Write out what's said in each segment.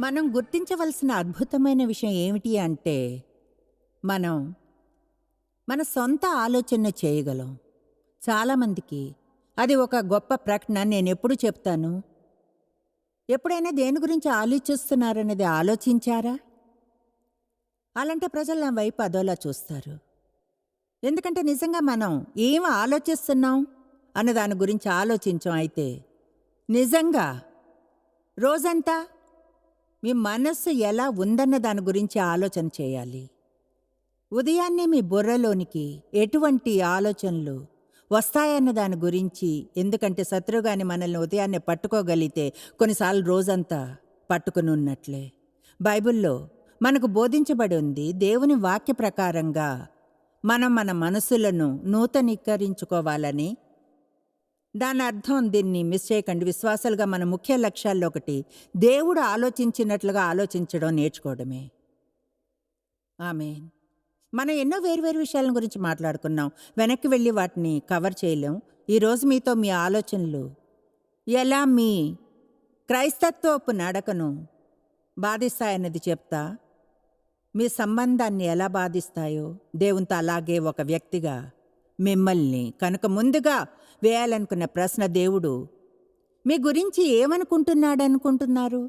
మనం గుర్తించవలసిన అద్భుతమైన విషయం ఏమిటి అంటే, మనం మన సొంత ఆలోచన చేయగలం. చాలామందికి అది ఒక గొప్ప ప్రకటన. నేనెప్పుడు చెప్తాను, ఎప్పుడైనా దేని గురించి ఆలోచిస్తున్నారనేది ఆలోచించారా? అలాంటి ప్రజలు నా వైపు అదోలా చూస్తారు. ఎందుకంటే నిజంగా మనం ఏం ఆలోచిస్తున్నాం అన్న దాని గురించి ఆలోచించం. అయితే నిజంగా రోజంతా మీ మనస్సు ఎలా ఉందన్న దాని గురించి ఆలోచన చేయాలి. ఉదయాన్నే మీ బుర్రలోనికి ఎటువంటి ఆలోచనలు వస్తాయన్న దాని గురించి, ఎందుకంటే శత్రువుగాని మనల్ని ఉదయాన్నే పట్టుకోగలిగితే కొన్నిసార్లు రోజంతా పట్టుకుని ఉన్నట్లే. బైబిల్లో మనకు బోధించబడి ఉంది, దేవుని వాక్య ప్రకారంగా మనం మన మనసులను నూతనీకరించుకోవాలని. దాని అర్థం, దీన్ని మిస్ చేయకండి, విశ్వాసాలుగా మన ముఖ్య లక్ష్యాల్లో ఒకటి దేవుడు ఆలోచించినట్లుగా ఆలోచించడం నేర్చుకోవడమే. ఆమేన్. మనం ఎన్నో వేర్వేరు విషయాల గురించి మాట్లాడుకున్నాం. వెనక్కి వెళ్ళి వాటిని కవర్ చేయలేం. ఈరోజు మీతో మీ ఆలోచనలు ఎలా మీ క్రైస్తత్వపు నడకను బాధిస్తాయన్నది చెప్తా. మీ సంబంధాన్ని ఎలా బాధిస్తాయో దేవునితో, అలాగే ఒక వ్యక్తిగా మిమ్మల్ని. కనుక ముందుగా వేయాలనుకున్న ప్రశ్న, దేవుడు మీ గురించి ఏమనుకుంటున్నాడనుకుంటున్నారు?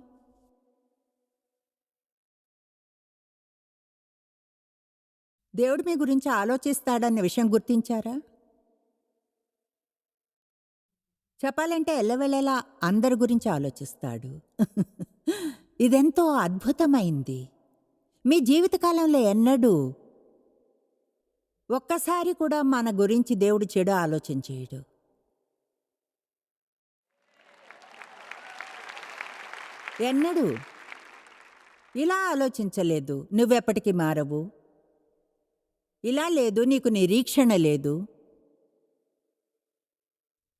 దేవుడు మీ గురించి ఆలోచిస్తాడన్న విషయం గుర్తించారా? చెప్పాలంటే ఎల్లవేళలా అందరి గురించి ఆలోచిస్తాడు. ఇదెంతో అద్భుతమైంది. మీ జీవితకాలంలో ఎన్నడూ ఒక్కసారి కూడా మన గురించి దేవుడు చెడు ఆలోచన చేయడు. ఎన్నడూ ఇలా ఆలోచించలేదు, నువ్వెప్పటికీ మారవు, ఇలా లేదు, నీకు నిరీక్షణ లేదు.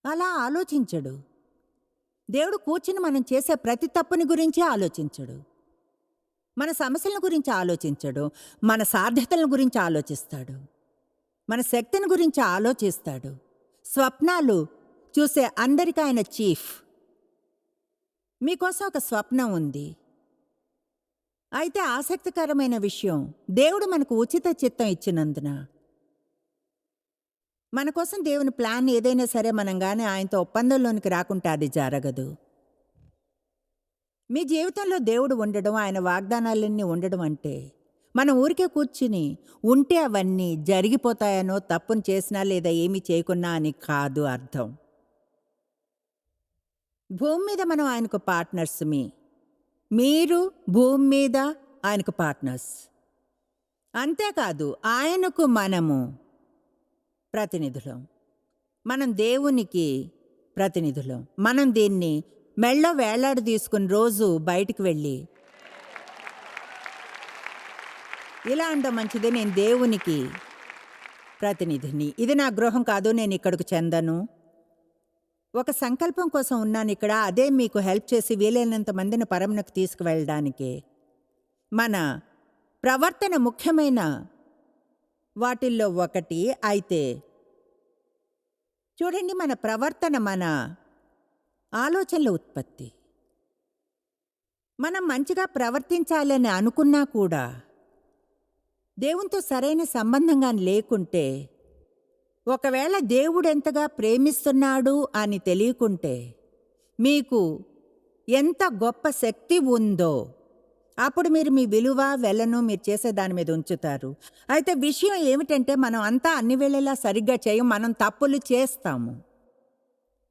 అలా ఆలోచించడు. దేవుడు కూర్చుని మనం చేసే ప్రతి తప్పుని గురించి ఆలోచించడు. మన సమస్యల గురించి ఆలోచించడు. మన సాధ్యతల గురించి ఆలోచిస్తాడు. మన శక్తిని గురించి ఆలోచిస్తాడు. స్వప్నాలు చూసే అందరికీ ఆయన చీఫ్. మీకోసం ఒక స్వప్నం ఉంది. అయితే ఆసక్తికరమైన విషయం, దేవుడు మనకు ఉచిత చిత్తం ఇచ్చినందున, మన కోసం దేవుని ప్లాన్ ఏదైనా సరే మనం కానీ ఆయనతో ఒప్పందంలోనికి రాకుంటే అది జరగదు. మీ జీవితంలో దేవుడు ఉండడం, ఆయన వాగ్దానాలన్నీ ఉండడం అంటే, మనం ఊరికే కూర్చుని ఉంటే అవన్నీ జరిగిపోతాయనో, తప్పును చేసినా లేదా ఏమీ చేయకున్నా అని కాదు అర్థం. భూమి మీద మనం ఆయనకు పార్ట్నర్స్. మీరు భూమి మీద ఆయనకు పార్ట్నర్స్. అంతేకాదు, ఆయనకు మనము ప్రతినిధులం. మనం దేవునికి ప్రతినిధులం. మనం దీన్ని మెళ్ళో వేలాడి తీసుకుని రోజు బయటికి వెళ్ళి ఇలా అంటాం, మంచిదే, నేను దేవునికి ప్రతినిధిని, ఇది నా గృహం కాదు, నేను ఇక్కడికి చెందను, ఒక సంకల్పం కోసం ఉన్నాను ఇక్కడ, అదే మీకు హెల్ప్ చేసి వీలైనంత మందిని పరమునకు తీసుకువెళ్ళడానికే. మన ప్రవర్తన ముఖ్యమైన వాటిల్లో ఒకటి. అయితే చూడండి, మన ప్రవర్తన మన ఆలోచనల ఉత్పత్తి. మనం మంచిగా ప్రవర్తించాలని అనుకున్నా కూడా దేవునితో సరైన సంబంధంగా లేకుంటే, ఒకవేళ దేవుడు ఎంతగా ప్రేమిస్తున్నాడు అని తెలియకుంటే, మీకు ఎంత గొప్ప శక్తి ఉందో అప్పుడు మీరు మీ విలువ వెలను మీరు చేసే దాని మీద ఉంచుతారు. అయితే విషయం ఏమిటంటే, మనం అంతా అన్ని వేళలా సరిగ్గా చేయం, మనం తప్పులు చేస్తాము.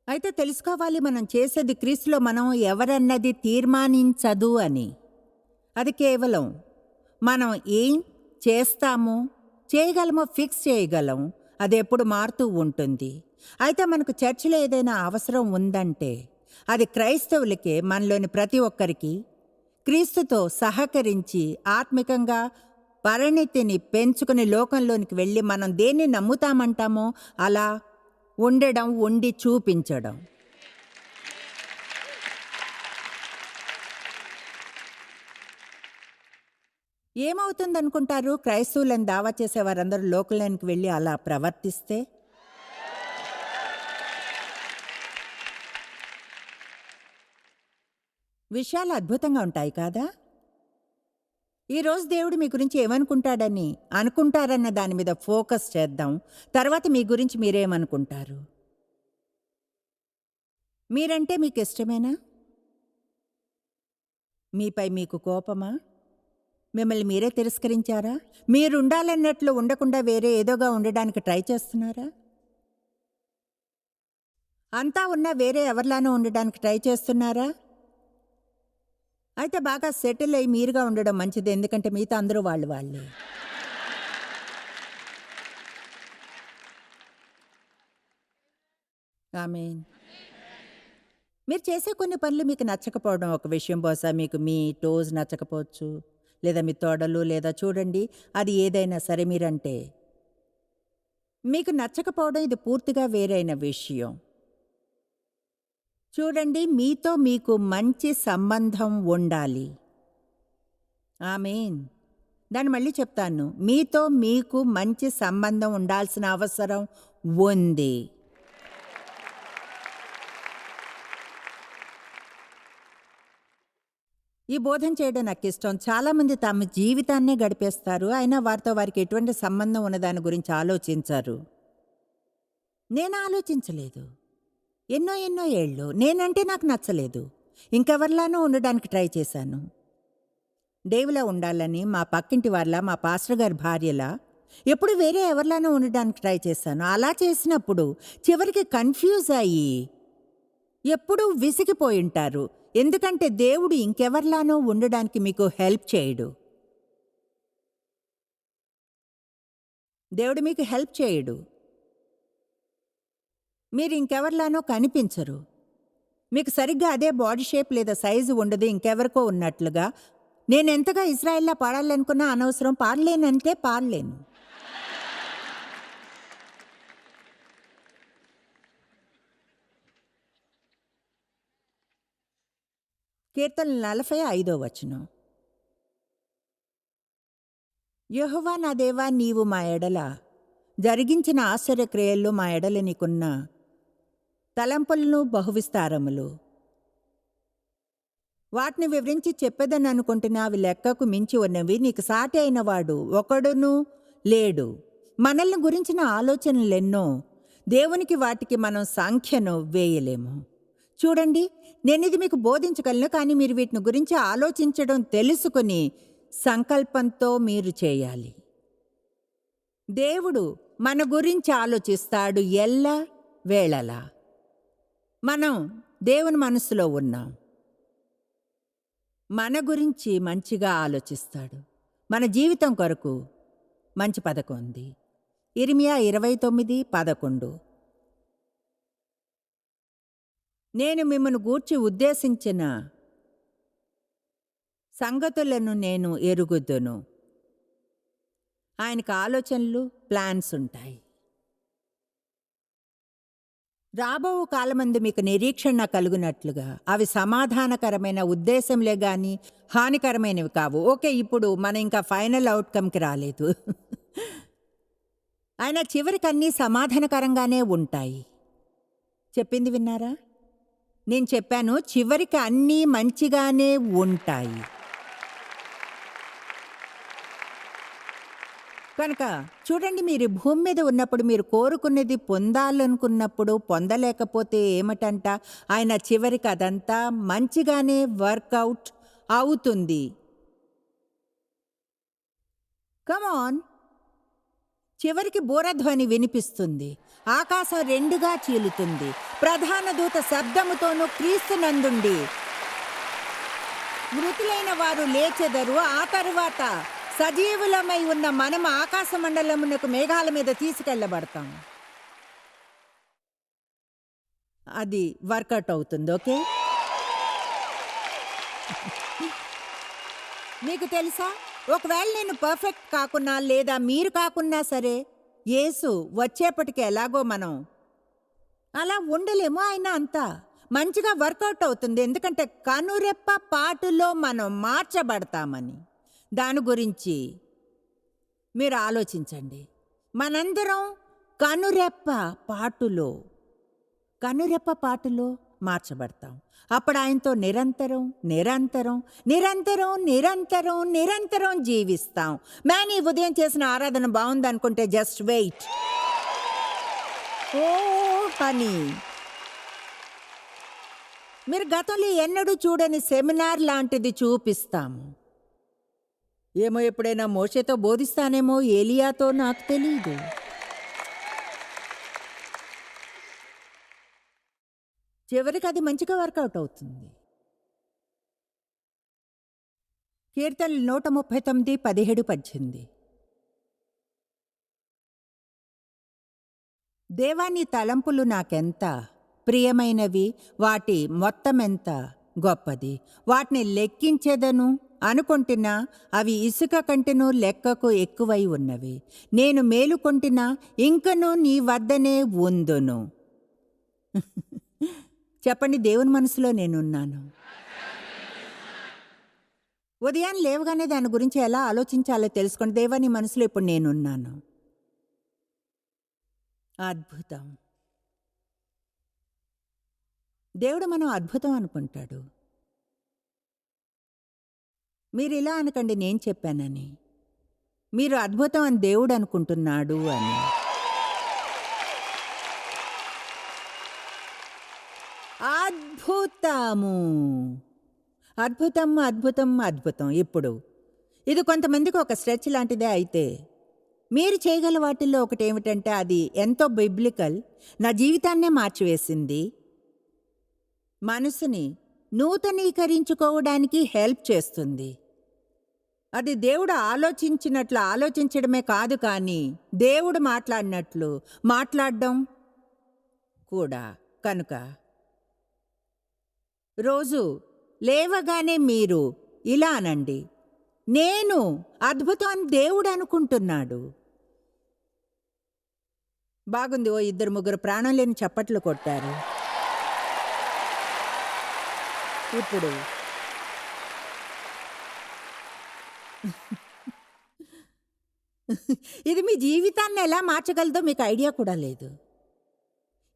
అయితే తెలుసుకోవాలి, మనం చేసేది క్రీస్తులో మనం ఎవరన్నది తీర్మానించదు అని. అది కేవలం మనం ఏం చేస్తామో, చేయగలమో ఫిక్స్ చేయగలం. అది ఎప్పుడు మారుతూ ఉంటుంది. అయితే మనకు చర్చిలో ఏదైనా అవసరం ఉందంటే, అది క్రైస్తవులకే, మనలోని ప్రతి ఒక్కరికి క్రీస్తుతో సహకరించి ఆత్మికంగా పరిణితిని పెంచుకుని లోకంలోనికి వెళ్ళి మనం దేన్ని నమ్ముతామంటామో అలా ఉండడం, ఉండి చూపించడం. ఏమవుతుందనుకుంటారు? క్రైస్తవులను దావా చేసే వారందరూ లోకంలోనికి వెళ్ళి అలా ప్రవర్తిస్తే విషయాలు అద్భుతంగా ఉంటాయి కాదా? ఈరోజు దేవుడు మీ గురించి ఏమనుకుంటాడని అనుకుంటారన్న దాని మీద ఫోకస్ చేద్దాం. తర్వాత మీ గురించి మీరేమనుకుంటారు? మీరంటే మీకు ఇష్టమేనా? మీపై మీకు కోపమా? మిమ్మల్ని మీరే తిరస్కరించారా? మీరుండాలన్నట్లు ఉండకుండా వేరే ఏదోగా ఉండడానికి ట్రై చేస్తున్నారా? అంతా ఉన్నా వేరే ఎవరిలానో ఉండడానికి ట్రై చేస్తున్నారా? అయితే బాగా సెటిల్ అయ్యి మీరుగా ఉండడం మంచిది. ఎందుకంటే మిగతా అందరూ వాళ్ళే. ఆమేన్. మీరు చేసే కొన్ని పనులు మీకు నచ్చకపోవడం ఒక విషయం. బహుశా మీకు మీ టోస్ నచ్చకపోవచ్చు, లేదా మీ తొడలు, లేదా చూడండి అది ఏదైనా సరే మీరంటే మీకు నచ్చకపోవడం ఇది పూర్తిగా వేరైన విషయం. చూడండి, మీతో మీకు మంచి సంబంధం ఉండాలి. ఆమేన్. దాన్ని మళ్ళీ చెప్తాను. మీతో మీకు మంచి సంబంధం ఉండాల్సిన అవసరం ఉంది. ఈ బోధన చేయడం నాకిష్టం. చాలామంది తమ జీవితాన్నే గడిపేస్తారు. అయినా వారితో వారికి ఎటువంటి సంబంధం ఉన్న దాని గురించి ఆలోచించరు. నేను ఆలోచించలేదు. ఎన్నో ఏళ్ళు నేనంటే నాకు నచ్చలేదు. ఇంకెవరిలానో ఉండడానికి ట్రై చేశాను. డేవిలా ఉండాలని, మా పక్కింటి వారిలా, మా పాస్టర్ గారి భార్యలా ఎప్పుడు వేరే ఎవరిలానో ఉండడానికి ట్రై చేశాను. అలా చేసినప్పుడు చివరికి కన్ఫ్యూజ్ అయ్యి ఎప్పుడూ విసిగిపోయింటారు. ఎందుకంటే దేవుడు ఇంకెవర్లానో ఉండడానికి మీకు హెల్ప్ చేయడు. దేవుడు మీకు హెల్ప్ చేయడు. మీరు ఇంకెవర్లానో కనిపించరు. మీకు సరిగ్గా అదే బాడీ షేప్ లేదా సైజు ఉండదు ఇంకెవరికో ఉన్నట్లుగా. నేనెంతగా ఇజ్రాయెల్లా పాడాలనుకున్నా అనవసరం. పాడలేనంటే పాడలేను. కీర్తన 45 యెహోవా నా దేవా, నీవు మా ఎడల జరిగించిన ఆశ్చర్యక్రియల్లో మా ఎడల నీకున్న తలంపులను బహువిస్తారములు. వాటిని వివరించి చెప్పేదని అనుకుంటున్నా అవి లెక్కకు మించి ఉన్నవి. నీకు సాటి అయిన వాడు ఒకడునూ లేడు. మనల్ని గురించిన ఆలోచనలెన్నో. దేవునికి వాటికి మనం సంఖ్యను వేయలేము. చూడండి, నేనిది మీకు బోధించగలను, కానీ మీరు వీటిని గురించి ఆలోచించడం తెలుసుకుని సంకల్పంతో మీరు చేయాలి. దేవుడు మన గురించి ఆలోచిస్తాడు ఎల్ల వేళలా. మనం దేవుని మనసులో ఉన్నాం. మన గురించి మంచిగా ఆలోచిస్తాడు. మన జీవితం కొరకు మంచి పథకం ఉంది. ఇర్మియా 29:11 నేను మిమ్మను గూర్చి ఉద్దేశించిన సంగతులను నేను ఎరుగుదును. ఆయనకు ఆలోచనలు, ప్లాన్స్ ఉంటాయి. రాబో కాలమందు మీకు నిరీక్షణ కలుగునట్లుగా అవి సమాధానకరమైన ఉద్దేశంలే గాని హానికరమైనవి కావు. ఓకే, ఇప్పుడు మనం ఇంకా ఫైనల్ అవుట్కమ్కి రాలేదు. ఆయన చివరికి అన్నీ సమాధానకరంగానే ఉంటాయి. చెప్పింది విన్నారా? నేను చెప్పాను, చివరికి అన్నీ మంచిగానే ఉంటాయి. కనుక చూడండి, మీరు భూమి మీద ఉన్నప్పుడు మీరు కోరుకున్నది పొందాలనుకున్నప్పుడు పొందలేకపోతే ఏమిటంట, ఆయన చివరికి అదంతా మంచిగానే వర్కౌట్ అవుతుంది. కమాన్, చివరికి బూరధ్వని వినిపిస్తుంది. ఆకాశం రెండుగా చీలుతుంది. ప్రధాన దూత శబ్దముతోనూ క్రీస్తునందుండి మృతులైన వారు లేచెదరు. ఆ తరువాత సజీవులమై ఉన్న మనం ఆకాశ మండలమునకు మేఘాల మీద తీసుకెళ్లబడతాం. అది వర్కౌట్ అవుతుంది. ఓకే, మీకు తెలుసా, ఒకవేళ నేను పర్ఫెక్ట్ కాకున్నా లేదా మీరు కాకున్నా సరే, యేసు వచ్చేప్పటికి ఎలాగో మనం అలా ఉండలేము. ఆయన అంతా మంచిగా వర్కౌట్ అవుతుంది. ఎందుకంటే కనురెప్ప పాటులో మనం మార్చబడతామని. దాని గురించి మీరు ఆలోచించండి. మనందరం కనురెప్ప పాటులో మార్చబడతాం. అప్పుడు ఆయనతో నిరంతరం నిరంతరం నిరంతరం నిరంతరం నిరంతరం జీవిస్తాం. మ్యాన్ ఈ ఉదయం చేసిన ఆరాధన బాగుందనుకుంటే జస్ట్ వెయిట్. ఓ హనీ, మీరు గతంలో ఎన్నడూ చూడని సెమినార్ లాంటిది చూపిస్తాము. ఏమో ఎప్పుడైనా మోషేతో బోధిస్తానేమో, ఏలియాతో, నాకు తెలీదు. చివరికి అది మంచిగా వర్కౌట్ అవుతుంది. కీర్తనలు 139, 17, 18. దేవా, నీ తలంపులు నాకెంత ప్రియమైనవి, వాటి మొత్తమెంత గొప్పది. వాటిని లెక్కించెదను అనుకొంటినా అవి ఇసుక కంటెను లెక్కకు ఎక్కువై ఉన్నవి. నేను మేలుకొంటినా ఇంకనూ నీ వద్దనే ఉందును. చెప్పండి, దేవుని మనసులో నేనున్నాను. ఉదయాన్ని లేవగానే దాని గురించి ఎలా ఆలోచించాలో తెలుసుకోండి. దేవా, నీ మనసులో ఇప్పుడు నేనున్నాను. అద్భుతం. దేవుడు మనం అద్భుతం అనుకుంటాడు. మీరు ఇలా అనకండి, నేను చెప్పానని. మీరు అద్భుతం అని దేవుడు అనుకుంటున్నాడు అని. అద్భుతము, అద్భుతం, అద్భుతం, అద్భుతం. ఇప్పుడు ఇది కొంతమందికి ఒక స్ట్రెచ్ లాంటిదే. అయితే మీరు చేయగల వాటిల్లో ఒకటి ఏమిటంటే, అది ఎంతో బిబ్లికల్, నా జీవితాన్నే మార్చివేసింది, మనసుని నూతనీకరించుకోవడానికి హెల్ప్ చేస్తుంది. అది దేవుడు ఆలోచించినట్లు ఆలోచించడమే కాదు, కానీ దేవుడు మాట్లాడినట్లు మాట్లాడడం కూడా. కనుక రోజు లేవగానే మీరు ఇలా అనండి, నేను అద్భుతం అని దేవుడు అనుకుంటున్నాడు. బాగుంది. ఓ 2-3 ప్రాణం లేని చప్పట్లు కొట్టారు. ఇప్పుడు ఇది మీ జీవితాన్ని ఎలా మార్చగలదో మీకు ఐడియా కూడా లేదు.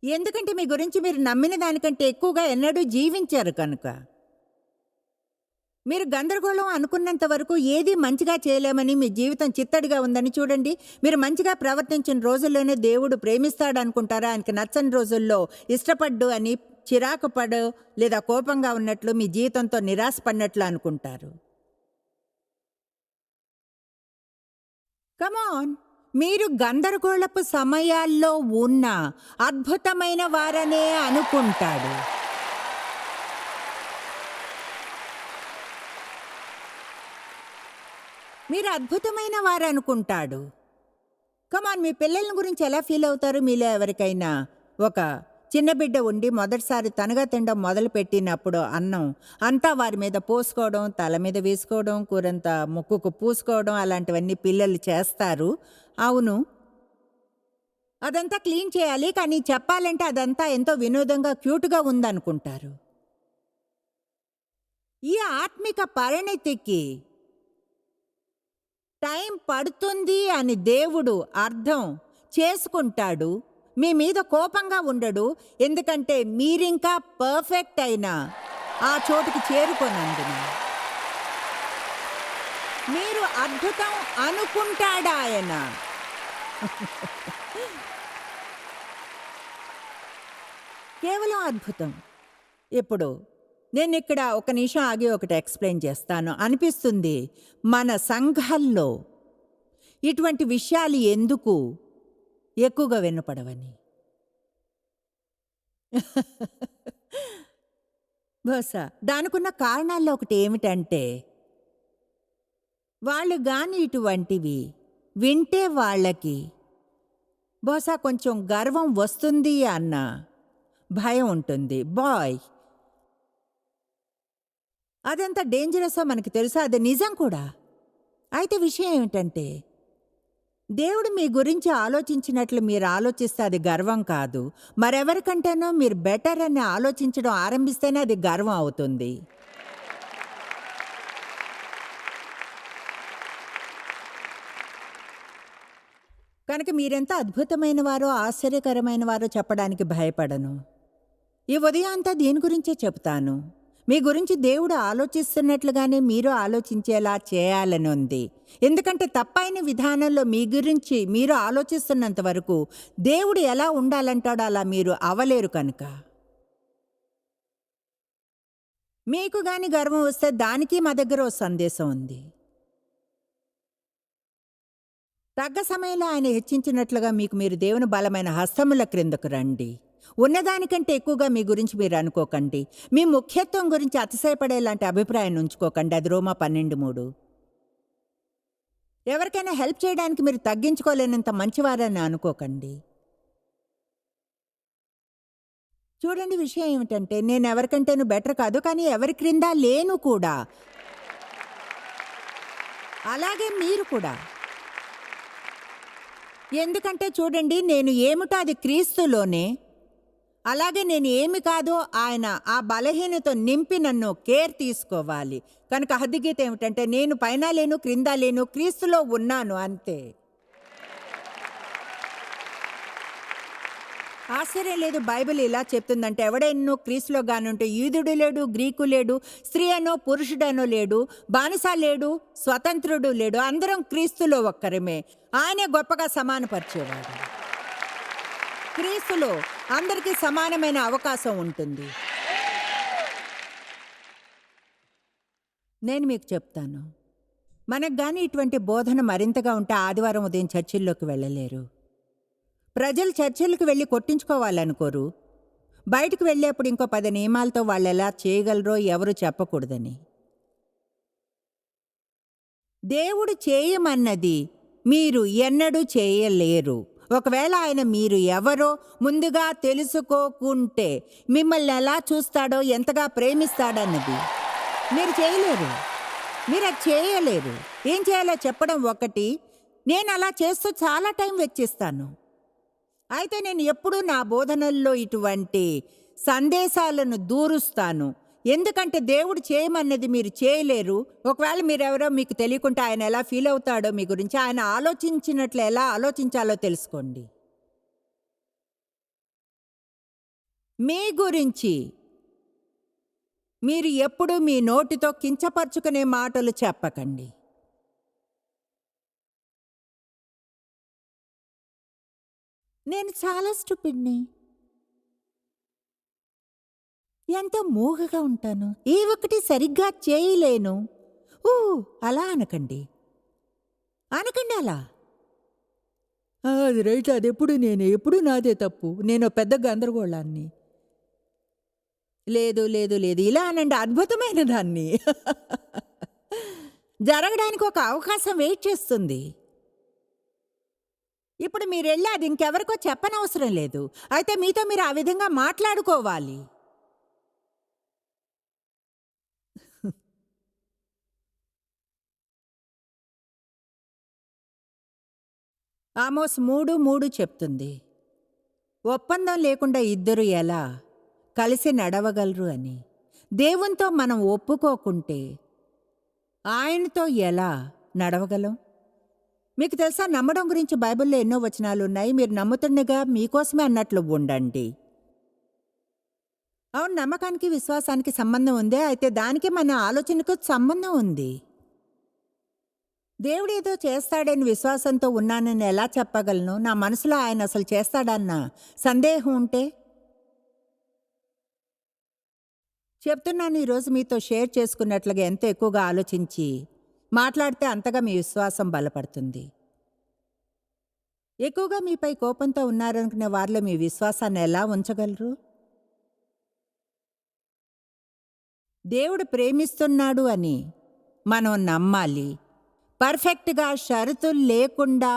ఎందుకంటే మీ గురించి మీరు నమ్మిన దానికంటే ఎక్కువగా ఎన్నడూ జీవించారు కనుక. మీరు గందరగోళం అనుకున్నంత వరకు ఏది మంచిగా చేయలేమని, మీ జీవితం చిత్తడిగా ఉందని చూడండి. మీరు మంచిగా ప్రవర్తించిన రోజుల్లోనే దేవుడు ప్రేమిస్తాడు అనుకుంటారా? ఆయనకి నచ్చని రోజుల్లో ఇష్టపడ్డు అని, చిరాకు పడు లేదా కోపంగా ఉన్నట్లు, మీ జీవితంతో నిరాశపడినట్లు అనుకుంటారు. కమాన్, మీరు గందరగోళపు సమయాల్లో ఉన్న అద్భుతమైన వారనే అనుకుంటాడు. మీరు అద్భుతమైన వారు అనుకుంటాడు. కమాన్, మీ పిల్లల గురించి ఎలా ఫీల్ అవుతారు? మీలో ఎవరికైనా ఒక చిన్న బిడ్డ ఉండి మొదటిసారి తనగా తినడం మొదలుపెట్టినప్పుడు అన్నం అంతా వారి మీద పోసుకోవడం, తల మీద వేసుకోవడం, కూరంతా ముక్కుకు పూసుకోవడం, అలాంటివన్నీ పిల్లలు చేస్తారు. అవును, అదంతా క్లీన్ చేయాలి, కానీ చెప్పాలంటే అదంతా ఎంతో వినోదంగా, క్యూట్గా ఉందనుకుంటారు. ఈ ఆత్మిక పరిణతికి టైం పడుతుంది అని దేవుడు అర్థం చేసుకుంటాడు. మీ మీద కోపంగా ఉండడు, ఎందుకంటే మీరింకా పర్ఫెక్ట్ అయిన ఆ చోటుకి చేరుకోనందున. మీరు అద్భుతం అనుకుంటాడా ఆయన? కేవలం అద్భుతం. ఇప్పుడు నేను ఇక్కడ ఒక నిమిషం ఆగి ఒకటి ఎక్స్ప్లెయిన్ చేస్తాను. అనిపిస్తుంది మన సంఘాల్లో ఇటువంటి విషయాలు ఎందుకు ఎక్కువగా వినపడవని. బహుశా దానికున్న కారణాల్లో ఒకటి ఏమిటంటే, వాళ్ళు గాని ఇటువంటివి వింటే వాళ్ళకి బహుశా కొంచెం గర్వం వస్తుంది అన్న భయం ఉంటుంది. బాయ్, అదంతా డేంజరసో మనకి తెలుసా, అది నిజం కూడా. అయితే విషయం ఏమిటంటే, దేవుడు మీ గురించి ఆలోచించినట్లు మీరు ఆలోచిస్తే అది గర్వం కాదు. మరెవరికంటేనో మీరు బెటర్ అని ఆలోచించడం ఆరంభిస్తేనే అది గర్వం అవుతుంది. కనుక మీరెంత అద్భుతమైన వారో, ఆశ్చర్యకరమైన వారో చెప్పడానికి భయపడను. ఈ ఉదయం అంతా దీని గురించే చెప్తాను. మీ గురించి దేవుడు ఆలోచిస్తున్నట్లుగానే మీరు ఆలోచించేలా చేయాలని ఉంది. ఎందుకంటే తప్పైన విధానంలో మీ గురించి మీరు ఆలోచిస్తున్నంత వరకు దేవుడు ఎలా ఉండాలంటాడో అలా మీరు అవలేరు కనుక. మీకు గాని గర్వం వస్తే దానికి మా దగ్గర ఓ సందేశం ఉంది. తగ్గ సమయంలో ఆయన హెచ్చించినట్లుగా మీకు మీరు దేవుని బలమైన హస్తముల క్రిందకు రండి. ఉన్నదానికంటే ఎక్కువగా మీ గురించి మీరు అనుకోకండి. మీ ముఖ్యత్వం గురించి అతిశయపడేలాంటి అభిప్రాయాన్ని ఉంచుకోకండి. అది రోమా 12:3. ఎవరికైనా హెల్ప్ చేయడానికి మీరు తగ్గించుకోలేనంత మంచివారని అనుకోకండి. చూడండి, విషయం ఏమిటంటే నేను ఎవరికంటేనూ బెటర్ కాదు, కానీ ఎవరి క్రింద లేను కూడా. అలాగే మీరు కూడా. ఎందుకంటే చూడండి, నేను ఏమిటో అది క్రీస్తులోనే, అలాగే నేను ఏమి కాదో ఆయన ఆ బలహీనతో నింపి నన్ను కేర్ తీసుకోవాలి. కనుక హద్దుగీత ఏమిటంటే నేను పైన లేను, క్రింద లేను, క్రీస్తులో ఉన్నాను, అంతే. ఆశ్చర్యం లేదు, బైబిల్ ఇలా చెప్తుందంటే ఎవడెన్నో క్రీస్తులో గానుంటే యూదుడు లేడు, గ్రీకు లేడు, స్త్రీ అనో పురుషుడనో లేడు, బానిస లేడు, స్వతంత్రుడు లేడు, అందరం క్రీస్తులో ఒక్కరమే. ఆయనే గొప్పగా సమానపరిచేవాడు. క్రీస్తులో అందరికీ సమానమైన అవకాశం ఉంటుంది. నేను మీకు చెప్తాను, మనకు గాని ఇటువంటి బోధన మరింతగా ఉంటే ఆదివారం ఉదయం చర్చిల్లోకి వెళ్ళలేరు. ప్రజలు చర్చిలకు వెళ్ళి కొట్టించుకోవాలనుకోరు. బయటకు వెళ్ళేప్పుడు ఇంకో 10 నియమాలతో వాళ్ళు ఎలా చేయగలరో ఎవరు చెప్పకూడదని. దేవుడు చేయమన్నది మీరు ఎన్నడూ చేయలేరు. ఒకవేళ ఆయన మీరు ఎవరో ముందుగా తెలుసుకోకుంటే మిమ్మల్ని ఎలా చూస్తాడో, ఎంతగా ప్రేమిస్తాడన్నది మీరు చేయలేరు. మీరు అది చేయలేరు. ఏం చేయాలో చెప్పడం ఒకటి, నేను అలా చేస్తూ చాలా టైం వెచ్చిస్తాను. అయితే నేను ఎప్పుడూ నా బోధనల్లో ఇటువంటి సందేశాలను దూరుస్తాను. ఎందుకంటే దేవుడు చేయమన్నది మీరు చేయలేరు. ఒకవేళ మీరెవరో మీకు తెలియకుంటే ఆయన ఎలా ఫీల్ అవుతాడో మీ గురించి, ఆయన ఆలోచించినట్లు ఎలా ఆలోచించాలో తెలుసుకోండి. మీ గురించి మీరు ఎప్పుడూ మీ నోటితో కించపరుచుకునే మాటలు చెప్పకండి. నేను చాలా స్టూపిడ్ని, ఎంతో మూగగా ఉంటాను, ఏ ఒక్కటి సరిగ్గా చేయలేను. అలా అనకండి. అనకండి అలా. అది రైట్, అది ఎప్పుడు నాదే తప్పు, నేను పెద్ద గందరగోళాన్ని. లేదు లేదు లేదు, ఇలా అనండి, అద్భుతమైన దాన్ని. జరగడానికి ఒక అవకాశం వెయిట్ చేస్తుంది. ఇప్పుడు మీరెళ్ళి అది ఇంకెవరికో చెప్పనవసరం లేదు. అయితే మీతో మీరు ఆ విధంగా మాట్లాడుకోవాలి. ఆమోస్ 3:3 చెప్తుంది, ఒప్పందం లేకుండా ఇద్దరు ఎలా కలిసి నడవగలరు అని. దేవునితో మనం ఒప్పుకోకుంటే ఆయనతో ఎలా నడవగలం? మీకు తెలుసా, నమ్మడం గురించి బైబిల్లో ఎన్నో వచనాలు ఉన్నాయి. మీరు నమ్ముతుండగా మీకోసమే అన్నట్లు ఉండండి. అవును, నమ్మకానికి విశ్వాసానికి సంబంధం ఉంది. అయితే దానికి మన ఆలోచనకు సంబంధం ఉంది. దేవుడేదో చేస్తాడని విశ్వాసంతో ఉన్నానని ఎలా చెప్పగలను? నా మనసులో ఆయన అసలు చేస్తాడన్న సందేహం ఉంటే? చెప్తున్నాను, ఈరోజు మీతో షేర్ చేసుకున్నట్లుగా ఎంత ఎక్కువగా ఆలోచించి మాట్లాడితే అంతగా మీ విశ్వాసం బలపడుతుంది. ఎక్కువగా మీపై కోపంతో ఉన్నారనుకునే వారిలో మీ విశ్వాసాన్ని ఎలా ఉంచగలరు? దేవుడు ప్రేమిస్తున్నాడు అని మనం నమ్మాలి. పర్ఫెక్ట్గా షరతులు లేకుండా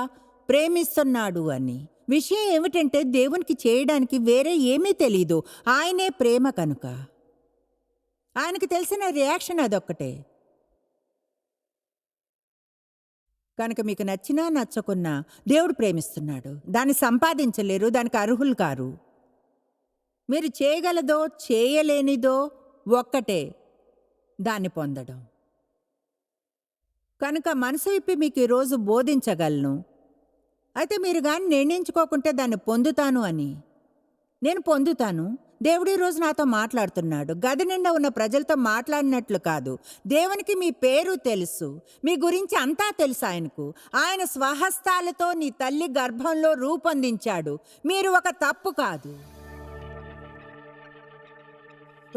ప్రేమిస్తున్నాడు అని. విషయం ఏమిటంటే దేవునికి చేయడానికి వేరే ఏమీ తెలీదు. ఆయనే ప్రేమ కనుక ఆయనకి తెలిసిన రియాక్షన్ అదొక్కటే. కనుక మీకు నచ్చినా నచ్చకున్నా దేవుడు ప్రేమిస్తున్నాడు. దాన్ని సంపాదించలేరు, దానికి అర్హులు కారు. మీరు చేయగలదో చేయలేనిదో ఒక్కటే, దాన్ని పొందడం. కనుక మనసు విప్పి మీకు ఈరోజు బోధించగలను. అయితే మీరు కానీ నిర్ణయించుకోకుంటే దాన్ని పొందుతాను అని నేను పొందుతాను. దేవుడు ఈ రోజు నాతో మాట్లాడుతున్నాడు. గది నిండా ఉన్న ప్రజలతో మాట్లాడినట్లు కాదు. దేవునికి మీ పేరు తెలుసు. మీ గురించి అంతా తెలుసు ఆయనకు. ఆయన స్వహస్తాలతో నీ తల్లి గర్భంలో రూపొందించాడు. మీరు ఒక తప్పు కాదు.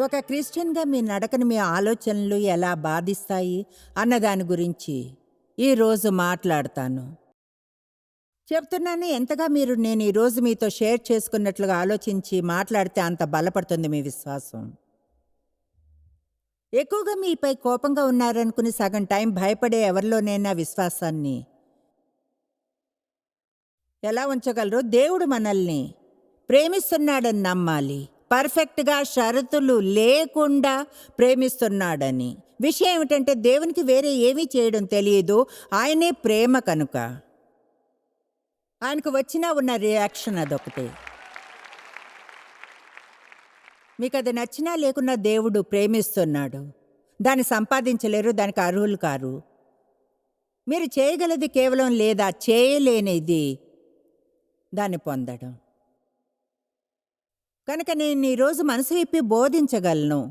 ఒక క్రిస్టియన్గా మీ నడకను మీ ఆలోచనలు ఎలా బాధిస్తాయి అన్న దాని గురించి ఈరోజు మాట్లాడతాను. చెప్తున్నాను, ఎంతగా మీరు నేను ఈరోజు మీతో షేర్ చేసుకున్నట్లుగా ఆలోచించి మాట్లాడితే అంత బలపడుతుంది మీ విశ్వాసం. ఎక్కువగా మీపై కోపంగా ఉన్నారనుకుని సగం టైం భయపడే ఎవరిలోనైనా విశ్వాసాన్ని ఎలా ఉంచగలరు? దేవుడు మనల్ని ప్రేమిస్తున్నాడని నమ్మాలి. పర్ఫెక్ట్గా షరతులు లేకుండా ప్రేమిస్తున్నాడని. విషయం ఏమిటంటే దేవునికి వేరే ఏమీ చేయడం తెలియదు. ఆయనే ప్రేమ కనుక ఆయనకు వచ్చినా ఉన్న రియాక్షన్ అదొకటే. మీకు అది నచ్చినా లేకున్నా దేవుడు ప్రేమిస్తున్నాడు. దాన్ని సంపాదించలేరు, దానికి అర్హులు కారు. మీరు చేయగలది కేవలం లేదా చేయలేనిది దాన్ని పొందడం. కనుక నేను ఈరోజు మనసు విప్పి బోధించగలను.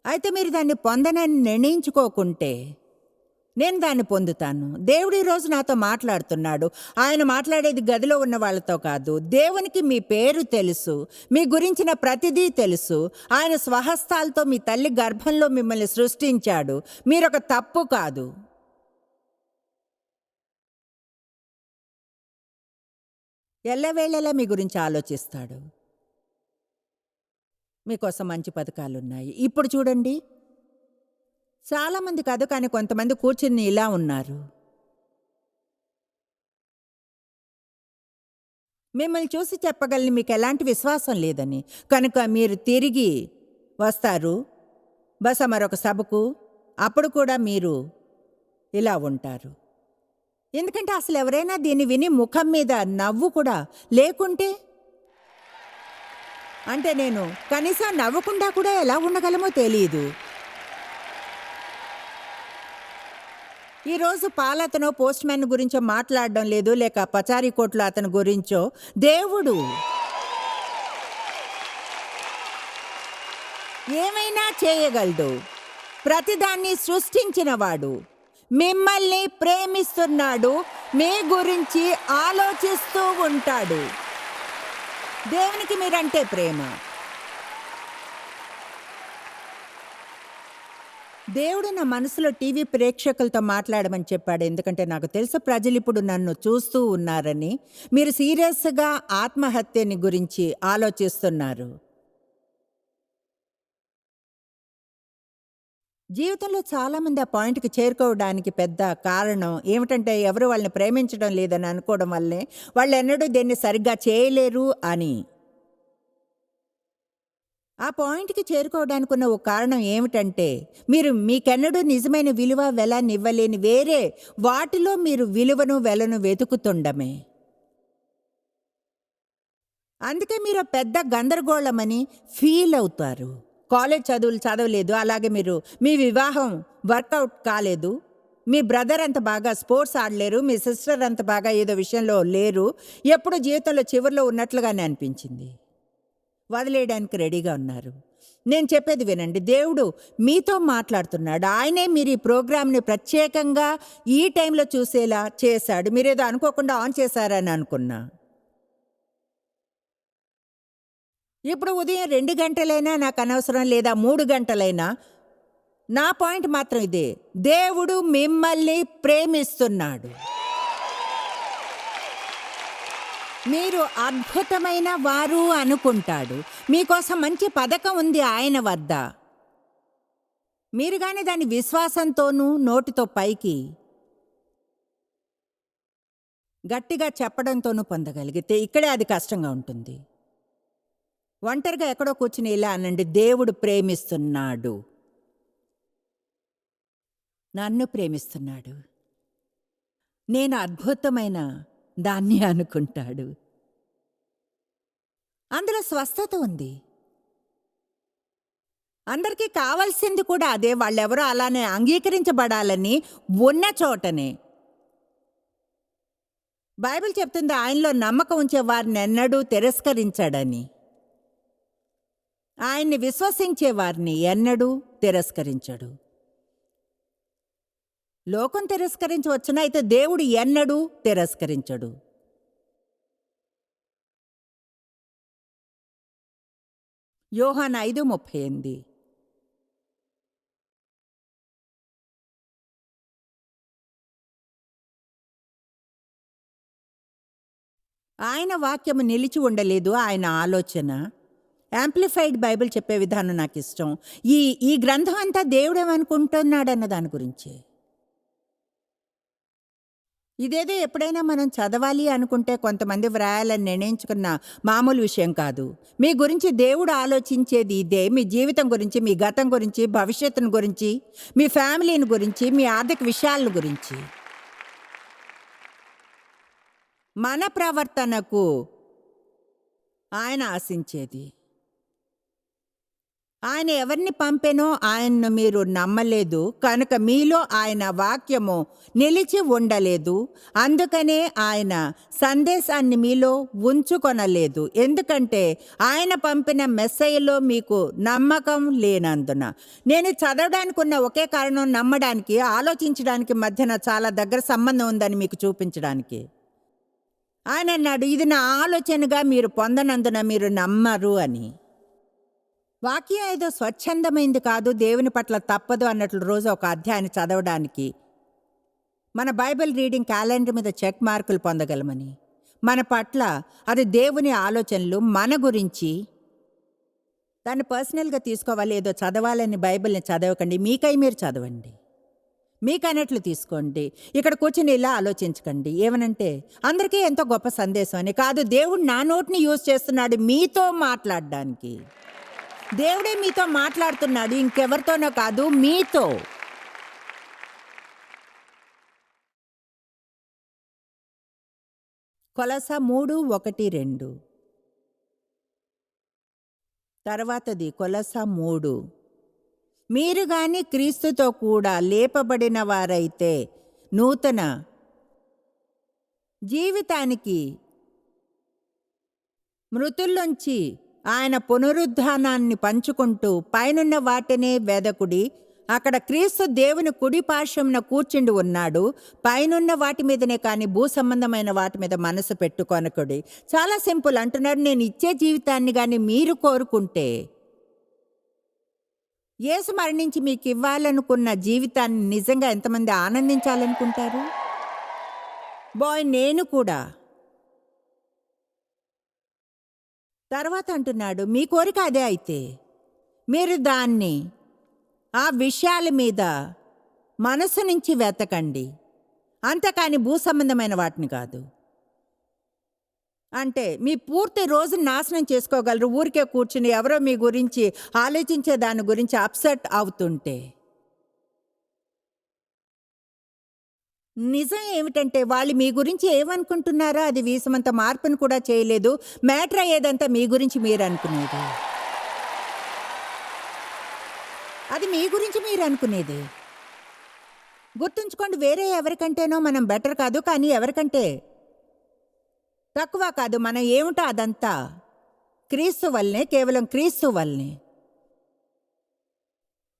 అయితే మీరు దాన్ని పొందనని నిర్ణయించుకోకుంటే నేను దాన్ని పొందుతాను. దేవుడు ఈరోజు నాతో మాట్లాడుతున్నాడు. ఆయన మాట్లాడేది గదిలో ఉన్న వాళ్ళతో కాదు. దేవునికి మీ పేరు తెలుసు, మీ గురించిన ప్రతిదీ తెలుసు. ఆయన స్వహస్తాలతో మీ తల్లి గర్భంలో మిమ్మల్ని సృష్టించాడు. మీరొక తప్పు కాదు. ఎల్లవేళలా మీ గురించి ఆలోచిస్తాడు. మీకోసం మంచి పథకాలున్నాయి. ఇప్పుడు చూడండి, చాలామంది కాదు కానీ కొంతమంది కూర్చుని ఇలా ఉన్నారు. మిమ్మల్ని చూసి చెప్పగలని మీకు ఎలాంటి విశ్వాసం లేదని. కనుక మీరు తిరిగి వస్తారు బస మరొక సభకు. అప్పుడు కూడా మీరు ఇలా ఉంటారు. ఎందుకంటే అసలు ఎవరైనా దీన్ని విని ముఖం మీద నవ్వు కూడా లేకుంటే, అంటే నేను కనీసం నవ్వకుండా కూడా ఎలా ఉండగలమో తెలియదు. ఈరోజు పాలతనో పోస్ట్ మ్యాన్ గురించో మాట్లాడడం లేదు, లేక పచారీ కోట్లో అతని గురించో. దేవుడు ఏమైనా చేయగలడు. ప్రతిదాన్ని సృష్టించినవాడు మిమ్మల్ని ప్రేమిస్తున్నాడు. మీ గురించి ఆలోచిస్తూ ఉంటాడు. దేవునికి మీరంటే ప్రేమ. దేవుడు నా మనసులో టీవీ ప్రేక్షకులతో మాట్లాడమని చెప్పాడు. ఎందుకంటే నాకు తెలుసు ప్రజలు ఇప్పుడు నన్ను చూస్తూ ఉన్నారని. మీరు సీరియస్గా ఆత్మహత్యని గురించి ఆలోచిస్తున్నారు. జీవితంలో చాలామంది ఆ పాయింట్కి చేరుకోవడానికి పెద్ద కారణం ఏమిటంటే ఎవరు వాళ్ళని ప్రేమించడం లేదని అనుకోవడం వల్లే. వాళ్ళు ఎన్నడూ దీన్ని సరిగ్గా చేయలేరు అని. ఆ పాయింట్కి చేరుకోవడానికి ఉన్న ఒక కారణం ఏమిటంటే మీరు మీకెన్నడూ నిజమైన విలువ వెలని ఇవ్వలేని వేరే వాటిలో మీరు విలువను వెలను వెతుకుతుండమే. అందుకే మీరు పెద్ద గందరగోళమని ఫీల్ అవుతారు. కాలేజ్ చదువులు చదవలేదు, అలాగే మీరు మీ వివాహం వర్కౌట్ కాలేదు, మీ బ్రదర్ అంత బాగా స్పోర్ట్స్ ఆడలేరు, మీ సిస్టర్ అంత బాగా ఏదో విషయంలో లేరు, ఎప్పుడు జీవితంలో చివరిలో ఉన్నట్లుగానే అనిపించింది. వదిలేయడానికి రెడీగా ఉన్నారు. నేను చెప్పేది వినండి, దేవుడు మీతో మాట్లాడుతున్నాడు. ఆయనే మీరు ఈ ప్రోగ్రామ్ని ప్రత్యేకంగా ఈ టైంలో చూసేలా చేశాడు. మీరేదో అనుకోకుండా ఆన్ చేశారని అనుకున్నా. ఇప్పుడు ఉదయం 2 గంటలైనా నాకు అనవసరం, లేదా 3 గంటలైనా. నా పాయింట్ మాత్రం ఇదే, దేవుడు మిమ్మల్ని ప్రేమిస్తున్నాడు. మీరు అద్భుతమైన వారు అనుకుంటాడు. మీకోసం మంచి పథకం ఉంది ఆయన వద్ద. మీరు కానీ దాన్ని విశ్వాసంతోనూ నోటితో పైకి గట్టిగా చెప్పడంతోనూ పొందగలిగితే ఇక్కడే అది కష్టంగా ఉంటుంది. ఒంటరిగా ఎక్కడో కూర్చుని ఇలా అనండి, దేవుడు ప్రేమిస్తున్నాడు, నన్ను ప్రేమిస్తున్నాడు, నేను అద్భుతమైన దాన్ని అనుకుంటాడు. అందులో స్వస్థత ఉంది. అందరికీ కావాల్సింది కూడా అదే. వాళ్ళెవరో అలానే అంగీకరించబడాలని ఉన్న చోటనే. బైబిల్ చెప్తుంది ఆయనలో నమ్మకం ఉంచే వారిని ఎన్నడూ తిరస్కరించాడని. ఆయన్ని విశ్వసించే వారిని ఎన్నడూ తిరస్కరించడు. లోకం తిరస్కరించవచ్చునా, అయితే దేవుడు ఎన్నడూ తిరస్కరించడు. యోహాను 5:38. ఆయన వాక్యము నిలిచి ఉండలేదు, ఆయన ఆలోచన. యాంప్లిఫైడ్ బైబిల్ చెప్పే విధానం నాకు ఇష్టం. ఈ ఈ గ్రంథం అంతా దేవుడేమనుకుంటున్నాడన్న దాని గురించి. ఇదేదో ఎప్పుడైనా మనం చదవాలి అనుకుంటే కొంతమంది వ్రాయాలని నిర్ణయించుకున్న మామూలు విషయం కాదు. మీ గురించి దేవుడు ఆలోచించేది ఇదే. మీ జీవితం గురించి, మీ గతం గురించి, భవిష్యత్తును గురించి, మీ ఫ్యామిలీని గురించి, మీ ఆర్థిక విషయాల గురించి. మన ప్రవర్తనకు ఆయన ఆశించేది. ఆయన ఎవరిని పంపెనో ఆయన్ను మీరు నమ్మలేదు కనుక మీలో ఆయన వాక్యము నిలిచి ఉండలేదు. అందుకనే ఆయన సందేశాన్ని మీలో ఉంచుకొనలేదు. ఎందుకంటే ఆయన పంపిన మెస్సయ్యలో మీకు నమ్మకం లేనందున. నేను చదవడానికి ఉన్న ఒకే కారణం నమ్మడానికి, ఆలోచించడానికి మధ్యన చాలా దగ్గర సంబంధం ఉందని మీకు చూపించడానికి. ఆయన అన్నాడు, ఇది నా ఆలోచనగా మీరు పొందనందున మీరు నమ్మరు అని. వాక్యం ఏదో స్వచ్ఛందమైంది కాదు, దేవుని పట్ల తప్పదు అన్నట్లు రోజు ఒక అధ్యాయాన్ని చదవడానికి మన బైబిల్ రీడింగ్ క్యాలెండర్ మీద చెక్ మార్కులు పొందగలమని. మన పట్ల అది దేవుని ఆలోచనలు, మన గురించి. దాన్ని పర్సనల్గా తీసుకోవాలి. ఏదో చదవాలని బైబిల్ని చదవకండి, మీకై మీరు చదవండి, మీకన్నట్లు తీసుకోండి. ఇక్కడ కూర్చుని ఇలా ఆలోచించకండి. ఏమనంటే అందరికీ ఎంతో గొప్ప సందేశం అని కాదు, దేవుడు నా నోటిని యూజ్ చేస్తున్నాడు మీతో మాట్లాడడానికి. దేవుడే మీతో మాట్లాడుతున్నాడు, ఇంకెవరితోనో కాదు, మీతో. కొలస్సీ 3:1-2. తర్వాతది కొలస్సీ 3. మీరు గాని క్రీస్తుతో కూడా లేపబడిన వారైతే నూతన జీవితానికి మృతుల్లోంచి ఆయన పునరుద్ధానాన్ని పంచుకుంటూ పైనున్న వాటినే వెదకుడి. అక్కడ క్రీస్తు దేవుని కుడి పార్శ్వమున కూర్చుండి ఉన్నాడు. పైనున్న వాటి మీదనే కానీ భూ సంబంధమైన వాటి మీద మనసు పెట్టుకొనకుడి. చాలా సింపుల్ అంటున్నాడు. నేను ఇచ్చే జీవితాన్ని కానీ మీరు కోరుకుంటే, యేసు మరణించి మీకు ఇవ్వాలనుకున్న జీవితాన్ని నిజంగా ఎంతమంది ఆనందించాలనుకుంటారు? నేను కూడా. తర్వాత అంటున్నాడు, మీ కోరిక అదే అయితే మీరు దాన్ని ఆ విషయాల మీద మనసు నుంచి వెతకండి, అంతేకాని భూ సంబంధమైన వాటిని కాదు. అంటే మీ పూర్తి రోజు నాశనం చేసుకోగలరు ఊరికే కూర్చుని ఎవరో మీ గురించి ఆలోచించే దాని గురించి అప్సెట్ అవుతుంటే. నిజం ఏమిటంటే వాళ్ళు మీ గురించి ఏమనుకుంటున్నారో అది వీసమంత మార్పును కూడా చేయలేదు. మ్యాటర్ అయ్యేదంతా మీ గురించి మీరు అనుకునేది, అది మీ గురించి మీరు అనుకునేది. గుర్తుంచుకోండి, వేరే ఎవరికంటేనో మనం బెటర్ కాదు, కానీ ఎవరికంటే తక్కువ కాదు. మనం ఏమిటో అదంతా క్రీస్తు వల్లనే, కేవలం క్రీస్తు వల్లనే.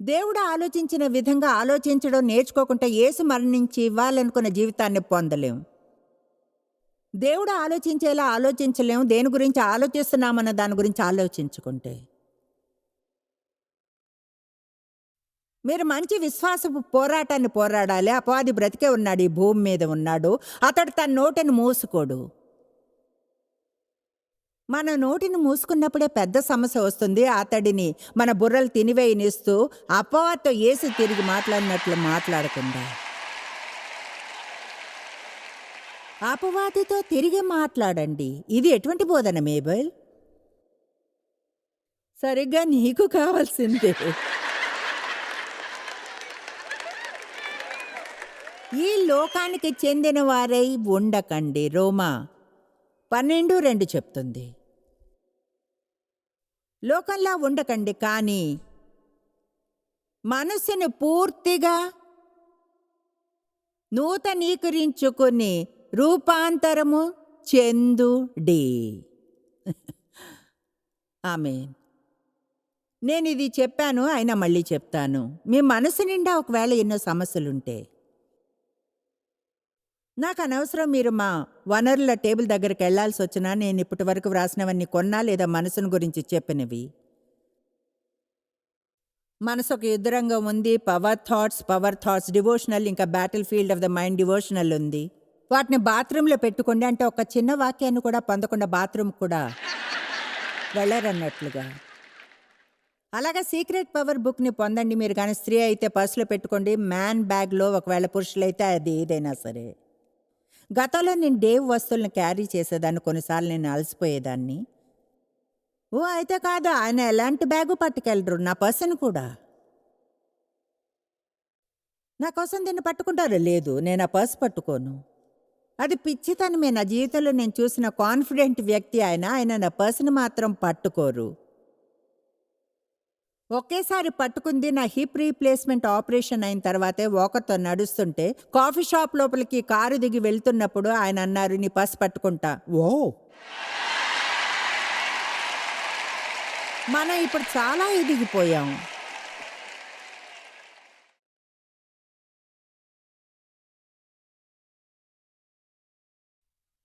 దేవుడు ఆలోచించిన విధంగా ఆలోచించడం నేర్చుకోకుండా యేసు మరణించి ఇవ్వాలనుకున్న జీవితాన్ని పొందలేం. దేవుడు ఆలోచించేలా ఆలోచించలేం. దేని గురించి ఆలోచిస్తున్నామన్న దాని గురించి ఆలోచించుకుంటే. మీరు మంచి విశ్వాసపు పోరాటాన్ని పోరాడాలి. అపవాది బ్రతికే ఉన్నాడు, ఈ భూమి మీద ఉన్నాడు. అతడు తన నోటిని మూసుకోడు. మన నోటిని మూసుకున్నప్పుడే పెద్ద సమస్య వస్తుంది. అతడిని మన బుర్రలు తినివేయనిస్తూ అపవాదితో యేసు తిరిగి మాట్లాడినట్లు మాట్లాడకుండా. అపవాదితో తిరిగి మాట్లాడండి. ఇది ఎటువంటి బోధన మేబల్? సరిగ్గా నీకు కావాల్సిందే. ఈ లోకానికి చెందిన వారై ఉండకండి. రోమా 12:2 చెప్తుంది. లోకంలా ఉండకండి, కానీ మనస్సును పూర్తిగా నూతనీకరించుకుని రూపాంతరము చెందుడి. ఆమేన్. నేనిది చెప్పాను, అయినా మళ్ళీ చెప్తాను. మీ మనసు నిండా ఒకవేళ ఎన్నో సమస్యలుంటే, నాకనవసరం మీరు మా వనరుల టేబుల్ దగ్గరికెళ్ళాల్సొచ్చినా, నేనిప్పటి వరకు వ్రాసినవన్నీ కొన్నా లేదా మనసును గురించి చెప్పినవి. మనసొక యుద్ధరంగం ఉంది. పవర్ థాట్స్, డివోషనల్, ఇంకా battle field of the mind devotional ఉంది. వాటిని బాత్రూంలో పెట్టుకోండి అంటే ఒక చిన్న వాక్యాన్ని కూడా పొందకుండా బాత్రూమ్ కూడా వెళ్ళరన్నట్లుగా. అలాగా సీక్రెట్ పవర్ బుక్ని పొందండి. మీరు కానీ స్త్రీ అయితే పర్సులో పెట్టుకోండి, మ్యాన్ బ్యాగ్లో, ఒకవేళ పురుషులైతే అది ఏదైనా సరే. గతంలో నేను డేవ్ వస్తువులను క్యారీ చేసేదాన్ని, కొన్నిసార్లు నేను అలసిపోయేదాన్ని. ఓ అయితే కాదు, ఆయన ఎలాంటి బ్యాగు పట్టుకెళ్ళరు, నా పర్సన్ కూడా. నా కోసం దీన్ని పట్టుకుంటారు, లేదు నేను ఆ పర్స్ పట్టుకోను. అది పిచ్చితనమే. నా జీవితంలో నేను చూసిన కాన్ఫిడెంట్ వ్యక్తి ఆయన నా పర్సన్ మాత్రం పట్టుకోరు. ఒకేసారి పట్టుకుంది నా హిప్ రీప్లేస్మెంట్ ఆపరేషన్ అయిన తర్వాతే వాకర్తో నడుస్తుంటే కాఫీ షాప్ లోపలికి కారు దిగి వెళ్తున్నప్పుడు ఆయన అన్నారు, నీ పర్స్ పట్టుకుంటా. ఓ, మనం ఇప్పుడు చాలా ఎదిగిపోయాం.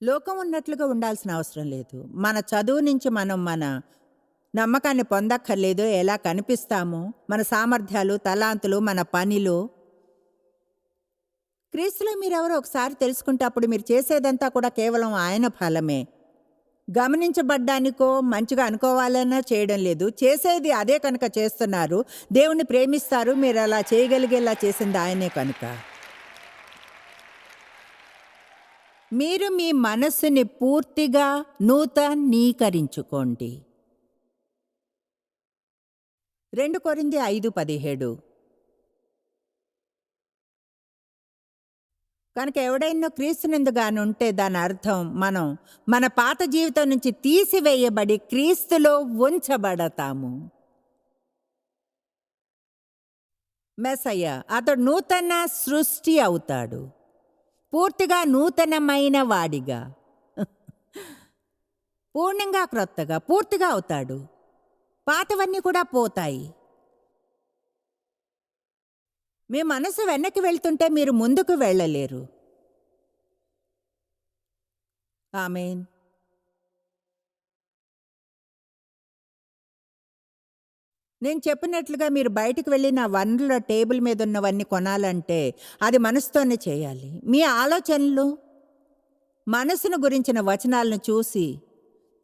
లోకం ఉన్నట్లుగా ఉండాల్సిన అవసరం లేదు. మన చదువు నుంచి మనం మన నమ్మకాన్ని పొందక్కర్లేదు. ఎలా కనిపిస్తామో, మన సామర్థ్యాలు, తలాంతులు, మన పనిలో. క్రీస్తులో మీరెవరో ఒకసారి తెలుసుకుంటే అప్పుడు మీరు చేసేదంతా కూడా కేవలం ఆయన ఫలమే. గమనించబడ్డానికో మంచిగా అనుకోవాలన్నా చేయడం లేదు. చేసేది అదే కనుక చేస్తున్నారు. దేవుణ్ణి ప్రేమిస్తారు. మీరు అలా చేయగలిగేలా చేసింది ఆయనే కనుక. మీరు మీ మనస్సుని పూర్తిగా నూతనీకరించుకోండి. 2 కొరింథీ 5:17. కనుక ఎవడైనా క్రీస్తునందుగానుంటే దాని అర్థం మనం మన పాత జీవితం నుంచి తీసివేయబడి క్రీస్తులో ఉంచబడతాము. మెస్సయ్య అతడు నూతన సృష్టి అవుతాడు, పూర్తిగా నూతనమైన వాడిగా, పూర్ణంగా క్రొత్తగా పూర్తిగా అవుతాడు. పాతవన్నీ కూడా పోతాయి. మీ మనసు వెనక్కి వెళ్తుంటే మీరు ముందుకు వెళ్ళలేరు. ఆమేన్. నేను చెప్పినట్లుగా మీరు బయటికి వెళ్ళి నా వనరుల టేబుల్ మీద ఉన్నవన్నీ కొనాలంటే అది మనసుతోనే చేయాలి. మీ ఆలోచనలు, మనసును గురించిన వచనాలను చూసి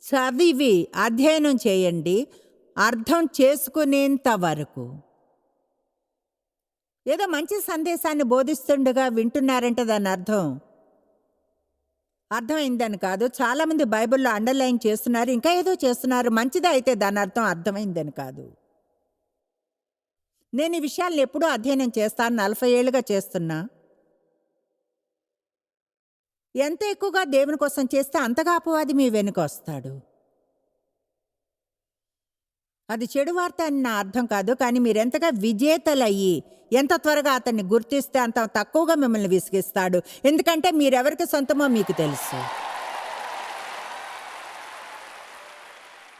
చదివి అధ్యయనం చేయండి, అర్థం చేసుకునేంత వరకు. ఏదో మంచి సందేశాన్ని బోధిస్తుండగా వింటున్నారంటే దాని అర్థమైందని కాదు. చాలామంది బైబిల్లో అండర్లైన్ చేస్తున్నారు, ఇంకా ఏదో చేస్తున్నారు. మంచిదే అయితే దాని అర్థమైందని కాదు. నేను ఈ విషయాలను ఎప్పుడూ అధ్యయనం చేస్తాను, 40 ఏళ్ళుగా చేస్తున్నా. ఎంత ఎక్కువగా దేవుని కోసం చేస్తే అంతగా అపవాది మీ వెనుక వస్తాడు. అది చెడు వార్త అని నా అర్థం కాదు, కానీ మీరెంతగా విజేతలయ్యి ఎంత త్వరగా అతన్ని గుర్తిస్తే అంత తక్కువగా మిమ్మల్ని విసిగిస్తాడు. ఎందుకంటే మీరెవరికి సొంతమో మీకు తెలుసు.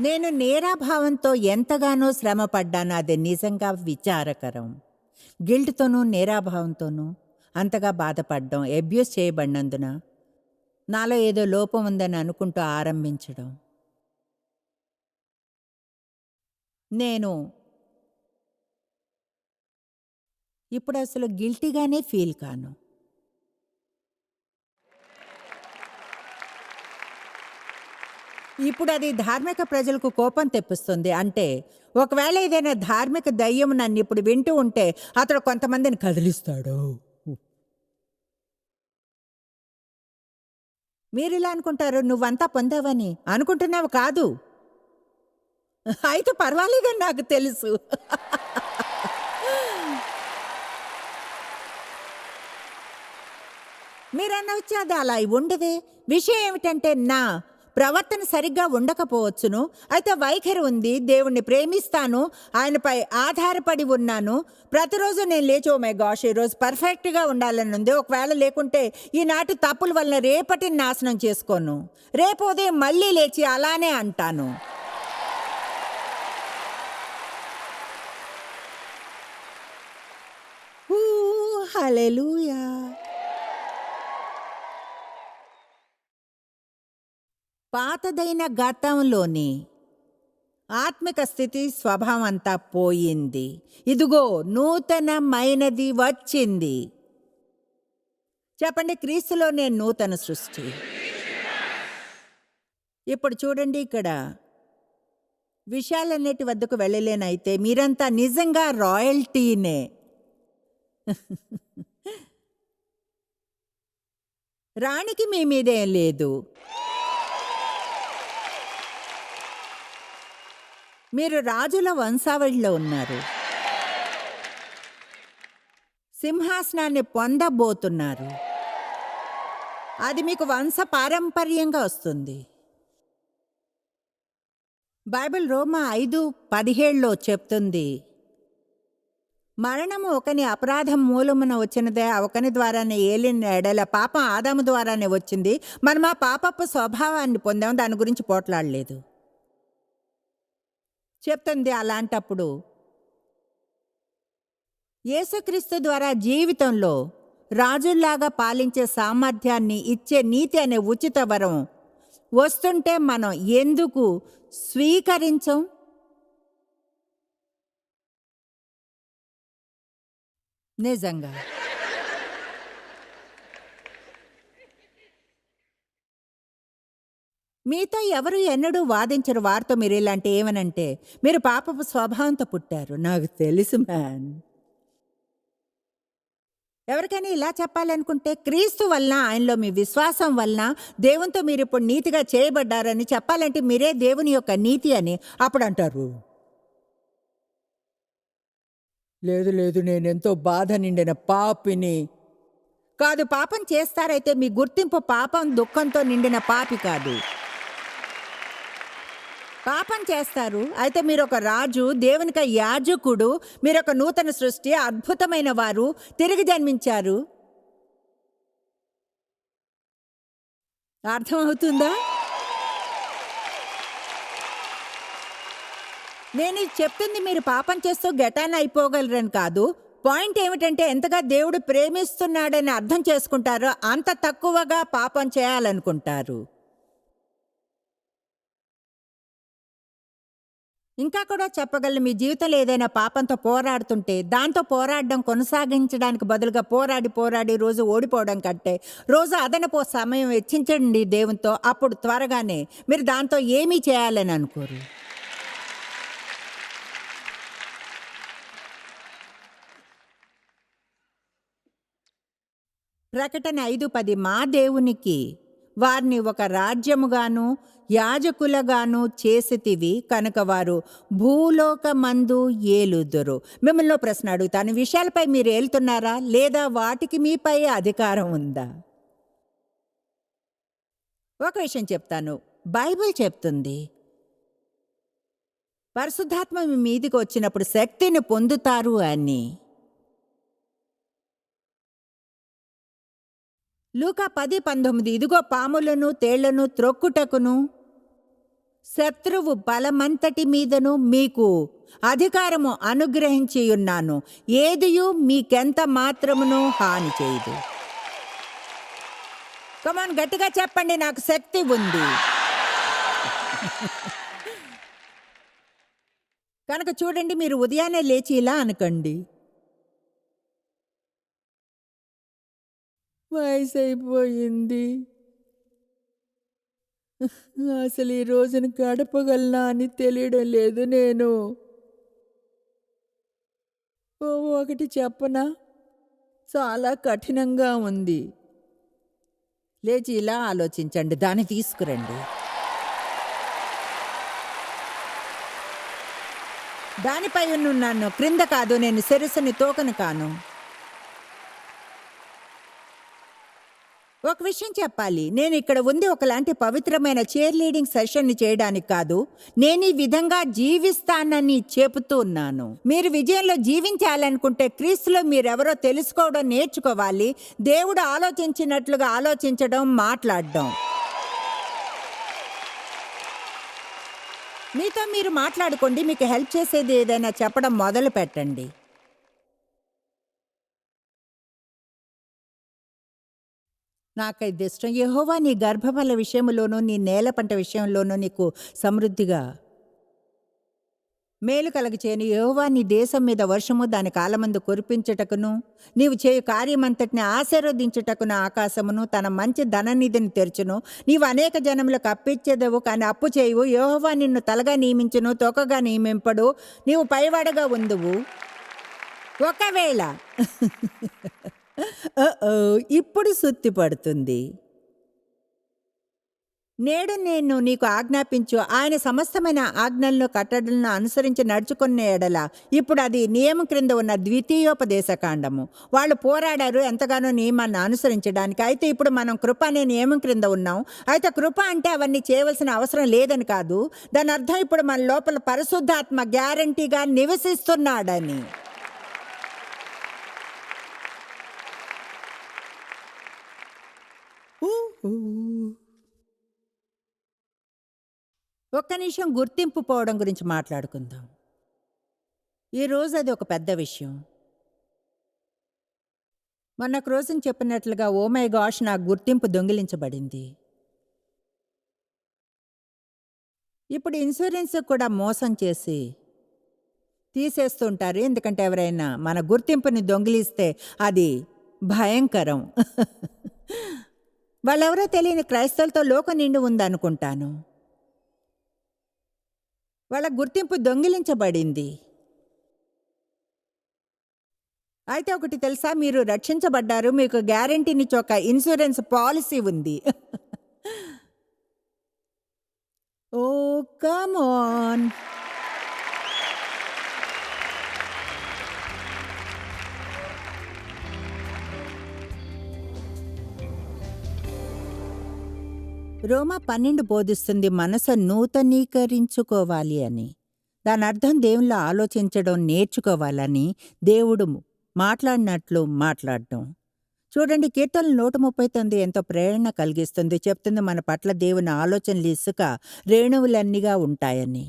నేను నేరాభావంతో ఎంతగానో శ్రమ పడ్డాను. అది నిజంగా విచారకరం. గిల్ట్తోనూ నేరాభావంతోనూ అంతగా బాధపడ్డం, అబ్యూస్ చేయబడినందున నాలో ఏదో లోపం ఉందని అనుకుంటూ ఆరంభించడం. నేను ఇప్పుడు అసలు గిల్టీగానే ఫీల్ కాను. ఇప్పుడు అది ధార్మిక ప్రజలకు కోపం తెప్పిస్తుంది. అంటే ఒకవేళ ఏదైనా ధార్మిక దయ్యం నన్ను ఇప్పుడు వింటూ ఉంటే అతడు కొంతమందిని కదిలిస్తాడు. మీరు ఇలా అనుకుంటారు, నువ్వంతా పొందావని అనుకుంటున్నావు కాదు. అయితే పర్వాలేదని నాకు తెలుసు. మీరన్నవచ్చు అది అలా ఉండదే. విషయం ఏమిటంటే నా ప్రవర్తన సరిగ్గా ఉండకపోవచ్చును, అయితే వైఖరి ఉంది. దేవుణ్ణి ప్రేమిస్తాను, ఆయనపై ఆధారపడి ఉన్నాను. ప్రతిరోజు నేను లేచి, ఓ మై గాష్, ఈరోజు పర్ఫెక్ట్గా ఉండాలని ఉంది. ఒకవేళ లేకుంటే ఈనాటి తప్పుల వలన రేపటిని నాశనం చేసుకోను. రేపు ఉదయం మళ్ళీ లేచి అలానే అంటాను. హల్లెలూయా. పాతదైన గతంలోని ఆత్మిక స్థితి స్వభావం అంతా పోయింది. ఇదిగో నూతనమైనది వచ్చింది. చెప్పండి, క్రీస్తులో నేను నూతన సృష్టి. ఇప్పుడు చూడండి, ఇక్కడ విషయాలన్నిటి వద్దకు వెళ్ళలేనైతే మీరంతా నిజంగా రాయల్టీనే. రాణికి మీ మీదేం లేదు. మీరు రాజుల వంశావళిలో ఉన్నారు. సింహాసనాన్ని పొందబోతున్నారు. అది మీకు వంశ పారంపర్యంగా వస్తుంది. బైబిల్ రోమా 5:17 చెప్తుంది, మరణము ఒకని అపరాధం మూలమున వచ్చినదే, ఒకని ద్వారానే ఏలిన ఎడల పాపం ఆదాము ద్వారానే వచ్చింది. మనం ఆ పాపపు స్వభావాన్ని పొందాం, దాని గురించి పోట్లాడలేదు చెప్తుంది. అలాంటప్పుడు యేసుక్రీస్తు ద్వారా జీవితంలో రాజుల్లాగా పాలించే సామర్థ్యాన్ని ఇచ్చే నీతి అనే ఉచిత వరం వస్తుంటే మనం ఎందుకు స్వీకరించం? నిజంగా మీతో ఎవరు ఎన్నడూ వాదించరు. వారితో మీరు ఇలాంటి ఏమనంటే, మీరు పాపపు స్వభావంతో పుట్టారు. నాకు తెలుసు మ్యాన్. ఎవరికైనా ఇలా చెప్పాలనుకుంటే, క్రీస్తు వలన, ఆయనలో మీ విశ్వాసం వలన దేవునితో మీరు ఇప్పుడు నీతిగా చేయబడ్డారని చెప్పాలంటే మీరే దేవుని యొక్క నీతి అని అప్పుడు అంటారు. లేదు లేదు, నేనెంతో బాధ నిండిన పాపిని. కాదు, పాపం చేస్తారైతే మీ గుర్తింపు పాపం దుఃఖంతో నిండిన పాపి కాదు. పాపం చేస్తారు అయితే మీరు ఒక రాజు, దేవునికి యాజకుడు, మీరు ఒక నూతన సృష్టి, అద్భుతమైన వారు, తిరిగి జన్మించారు. అర్థమవుతుందా? నేను ఇది చెప్తుంది మీరు పాపం చేస్తూ గెటాన్ అయిపోగలరని కాదు. పాయింట్ ఏమిటంటే, ఎంతగా దేవుడు ప్రేమిస్తున్నాడని అర్థం చేసుకుంటారో అంత తక్కువగా పాపం చేయాలనుకుంటారు. ఇంకా కూడా చెప్పగలను, మీ జీవితంలో ఏదైనా పాపంతో పోరాడుతుంటే దాంతో పోరాడడం కొనసాగించడానికి బదులుగా పోరాడి పోరాడి రోజు ఓడిపోవడం కంటే రోజు అదనపు సమయం వెచ్చించండి దేవునితో. అప్పుడు త్వరగానే మీరు దాంతో ఏమీ చేయాలని అనుకోరు. ప్రకటన 5:10 మా దేవునికి వారిని ఒక రాజ్యముగాను యాజకులగాను చేసితివి కనుక వారు భూలోకమందు ఏలుదురు. మిమ్మల్ని ప్రశ్న అడుగుతాను, విషయాలపై మీరు ఏలుతున్నారా లేదా వాటికి మీపై అధికారం ఉందా? ఒక విషయం చెప్తాను, బైబిల్ చెప్తుంది పరిశుద్ధాత్మ మీ మీదికి వచ్చినప్పుడు శక్తిని పొందుతారు అని. లూకా 10:19 ఇదిగో పాములను తేళ్లను త్రొక్కుటకును శత్రువు బలమంతటి మీదను మీకు అధికారము అనుగ్రహించి ఉన్నాను, ఏదియు మీకెంత మాత్రమును హాని చేయదు. కమాన్, గట్టిగా చెప్పండి, నాకు శక్తి ఉంది. కనుక చూడండి, మీరు ఉదయాన్నే లేచి ఇలా అనకండి, వయసు అయిపోయింది, అసలు ఈ రోజున గడపగలనా అని తెలియడం లేదు. నేను ఒకటి చెప్పనా, చాలా కఠినంగా ఉంది. లేచి ఇలా ఆలోచించండి, దాన్ని తీసుకురండి. దానిపై ఉన్నాను, క్రింద కాదు. నేను శిరస్సుని తోకను కాను. ఒక విషయం చెప్పాలి, నేను ఇక్కడ ఉంది ఒకలాంటి పవిత్రమైన చైర్ లీడింగ్ సెషన్ని చేయడానికి కాదు. నేను ఈ విధంగా జీవిస్తానని చెబుతూ ఉన్నాను. మీరు విజయంలో జీవించాలనుకుంటే క్రీస్తులో మీరెవరో తెలుసుకోవడం నేర్చుకోవాలి. దేవుడు ఆలోచించినట్లుగా ఆలోచించడం, మాట్లాడడం. మీతో మీరు మాట్లాడుకోండి, మీకు హెల్ప్ చేసేది ఏదైనా చెప్పడం మొదలు పెట్టండి. నాకైతే ఇష్టం. యెహోవా నీ గర్భఫల విషయంలోనూ నీ నేల పంట విషయంలోనూ నీకు సమృద్ధిగా మేలు కలగచేయను. యెహోవా నీ దేశం మీద వర్షము దాని కాలమందు కురిపించుటకును నీవు చేయు కార్యమంతటిని ఆశీర్వదించుటకును ఆకాశమును తన మంచి ధననిధిని తెరచును. నీవు అనేక జనములకు అప్పిచ్చేదవు కానీ అప్పు చేయవు. యెహోవా నిన్ను తలగా నియమించును, తోకగా నియమింపడు. నీవు పైవాడగా ఉందువు. ఒకవేళ ఇప్పుడు సుత్తి పడుతుంది. నేడు నేను నీకు ఆజ్ఞాపించు ఆయన సమస్తమైన ఆజ్ఞలను కట్టడలను అనుసరించి నడుచుకున్న ఎడల ఇప్పుడు అది నియమం క్రింద ఉన్న ద్వితీయోపదేశకాండము. వాళ్ళు పోరాడారు ఎంతగానో నియమాన్ని అనుసరించడానికి. అయితే ఇప్పుడు మనం కృప అనే నియమం క్రింద ఉన్నాం. అయితే కృప అంటే అవన్నీ చేయవలసిన అవసరం లేదని కాదు. దాని అర్థం ఇప్పుడు మన లోపల పరిశుద్ధాత్మ గ్యారంటీగా నివసిస్తున్నాడని. ఒక్క నిమిషం గుర్తింపు పోవడం గురించి మాట్లాడుకుందాం. ఈరోజు అది ఒక పెద్ద విషయం. మొన్న ఒక రోజున చెప్పినట్లుగా ఓ మై గాష్ నా గుర్తింపు దొంగిలించబడింది. ఇప్పుడు ఇన్సూరెన్స్ కూడా మోసం చేసి తీసేస్తుంటారు. ఎందుకంటే ఎవరైనా మన గుర్తింపుని దొంగిలిస్తే అది భయంకరం. వాళ్ళెవరో తెలియని క్రైస్తవులతో లోకం నిండి ఉందనుకుంటాను. వాళ్ళ గుర్తింపు దొంగిలించబడింది. అయితే ఒకటి తెలుసా, మీరు రక్షించబడ్డారు, మీకు గ్యారంటీనిచ్చి ఒక ఇన్సూరెన్స్ పాలసీ ఉంది. Oh come on. రోమా 12 బోధిస్తుంది మనసు నూతనీకరించుకోవాలి అని. దాని అర్థం దేవునిలో ఆలోచించడం నేర్చుకోవాలని, దేవుడు మాట్లాడినట్లు మాట్లాడటం. చూడండి, కీర్తనలు 139 ఎంతో ప్రేరణ కలిగిస్తుంది. చెప్తుంది మన పట్ల దేవుని ఆలోచనలు ఇసుక రేణువులన్నీగా ఉంటాయని.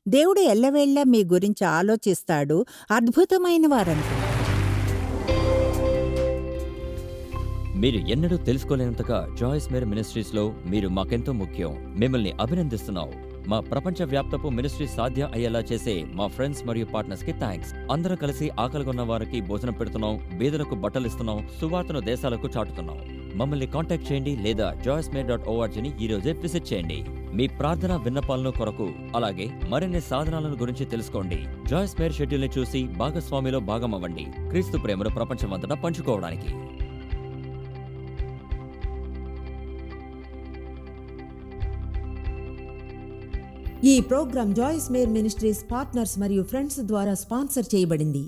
దేవుడు ఎల్లవేళలా మీ గురించి ఆలోచిస్తాడు. అద్భుతమైన వారంటారు. మీరు ఎన్నడూ తెలుసుకోలేనంతగా జాయిస్ మేర్ మినిస్ట్రీస్లో మీరు మాకెంతో ముఖ్యం. మిమ్మల్ని అభినందిస్తున్నాం. మా ప్రపంచవ్యాప్తపు మినిస్ట్రీ సాధ్యం అయ్యేలా చేసే మా ఫ్రెండ్స్ మరియు పార్ట్నర్స్కి థ్యాంక్స్. అందరూ కలిసి ఆకలిగొన్న వారికి భోజనం పెడుతున్నాం, బీదలకు బట్టలిస్తున్నాం, సువార్తను దేశాలకు చాటుతున్నాం. మమ్మల్ని కాంటాక్ట్ చేయండి లేదా joycemeer.orgని ఈరోజే విజిట్ చేయండి. మీ ప్రార్థన విన్నపాలను కొరకు అలాగే మరిన్ని సాధనాలను గురించి తెలుసుకోండి. జాయిస్ మేర్ షెడ్యూల్ని చూసి భాగస్వామిలో భాగమవ్వండి. క్రీస్తు ప్రేమను ప్రపంచమంతటా పంచుకోవడానికి. ఈ program Joyce Meyer ministries partners మరియు ఫ్రెండ్స్ ద్వారా స్పాన్సర్ చేయబడింది.